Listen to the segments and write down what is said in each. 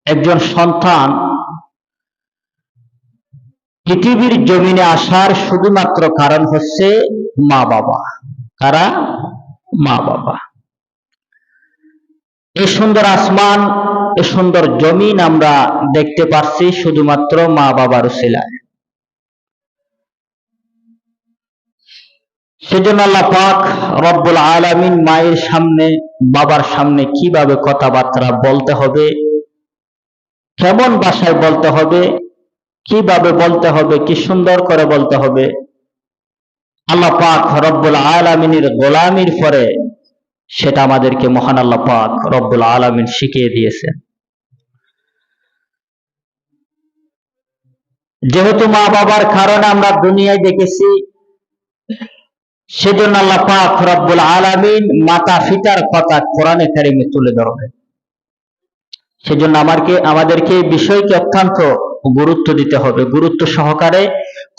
একজন সন্তান পৃথিবীর জমিনে আসার শুধুমাত্র কারণ হচ্ছে মা বাবা। কারা? মা বাবা। এই সুন্দর আসমান, এই সুন্দর জমিন আমরা দেখতে পাচ্ছি শুধুমাত্র মা বাবার উসিলায়। সেজন্য আল্লাহ পাক রব্বুল আলামিন মায়ের সামনে, বাবার সামনে কিভাবে কথাবার্তা বলতে হবে, কেমন ভাষায় বলতে হবে, কিভাবে বলতে হবে, কি সুন্দর করে বলতে হবে, আল্লাহ পাক রব্বুল আলামিনের গোলামির পরে সেটা আমাদেরকে মহান আল্লাহ পাক রব্বুল আলামিন শিখিয়ে দিয়েছেন। যেহেতু মা বাবার কারণে আমরা দুনিয়ায় দেখেছি, সেজন্য আল্লাহ পাক রব্বুল আলামিন মাতা পিতার কথা কোরআনে কারিমে তুলে ধরবেন। সেজন্য আমাদেরকে বিষয়কে অত্যন্ত গুরুত্ব দিতে হবে। গুরুত্ব সহকারে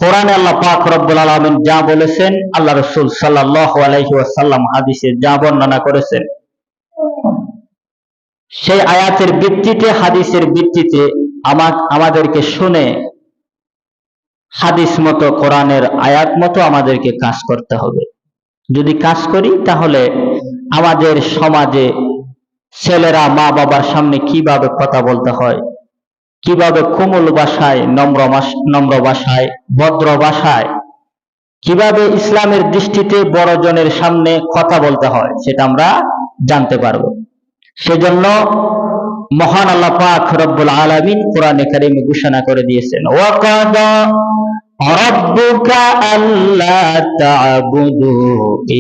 কোরআনে আল্লাহ পাক রব্বুল আলামিন যা বলেছেন, আল্লাহ রাসূল সাল্লাল্লাহু আলাইহি ওয়াসাল্লাম হাদিসে যা বর্ণনা করেছেন, সেই আয়াতের ভিত্তিতে, হাদিসের ভিত্তিতে আমাদেরকে শুনে হাদিস মতো, কোরআনের আয়াত মতো আমাদেরকে কাজ করতে হবে। যদি কাজ করি তাহলে আমাদের সমাজে ছেলেরা মা বাবার সামনে কিভাবে কথা বলতে হয়, কিভাবে কোমল ভাষায়, নম্র ভাষায়, ভদ্র ভাষায়, কিভাবে ইসলামের দৃষ্টিতে বড়জনের সামনে কথা বলতে হয়, সেটা আমরা জানতে পারব। সেজন্য মহান আল্লাহ পাক রব্বুল আলামিন কোরআনে কারিমে ঘোষণা করে দিয়েছেন, ওয়াকাদা রাব্বুকা আল্লা তা'বুদু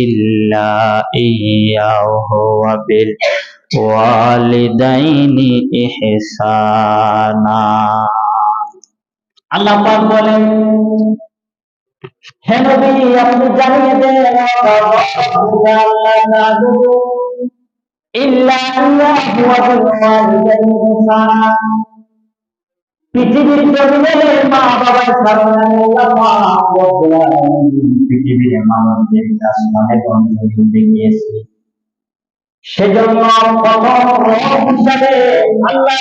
ইল্লা ইয়্যাহু ওয়া বিল ওয়ালিদাইনি ইহসানা। আল্লাহ পাক বলেন, হে নবী আপনি জানিয়ে দেন, রাব্বুকা আল্লা তা'বুদু ইল্লা ইয়্যাহু ওয়া বিল ওয়ালিদাইনি ইহসানা। পৃথিবীর জমিনে মা বাবার কারণে আল্লাহ পাক রব্বুল আলামিন পৃথিবীর মানুষদের আসমানে বন্ধন দেখিয়েছে। সেজন্য প্রথম রব হিসাবে আল্লাহ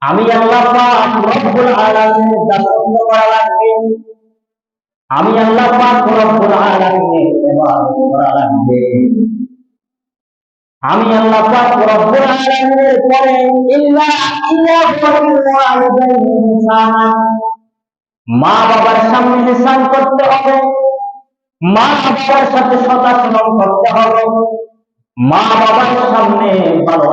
আমি আল্লাহ পাক রব্বুল আলামিনের দাসত্ব করা লাগবে, আমি আল্লাহ পাক রব্বুল আলামিনের ইবাদত করা লাগবে। আমি আল্লাহ পাক রব্বুল আলামিনের পরে ইল্লা ইয়্যাহু ওয়া ওয়ালিদাইনি ইহসানা, মা বাবার সামনে ইহসান করতে হবে, মা বাবার সাথে সদাচরণ করতে হবে, মা বাবার সামনে ভালো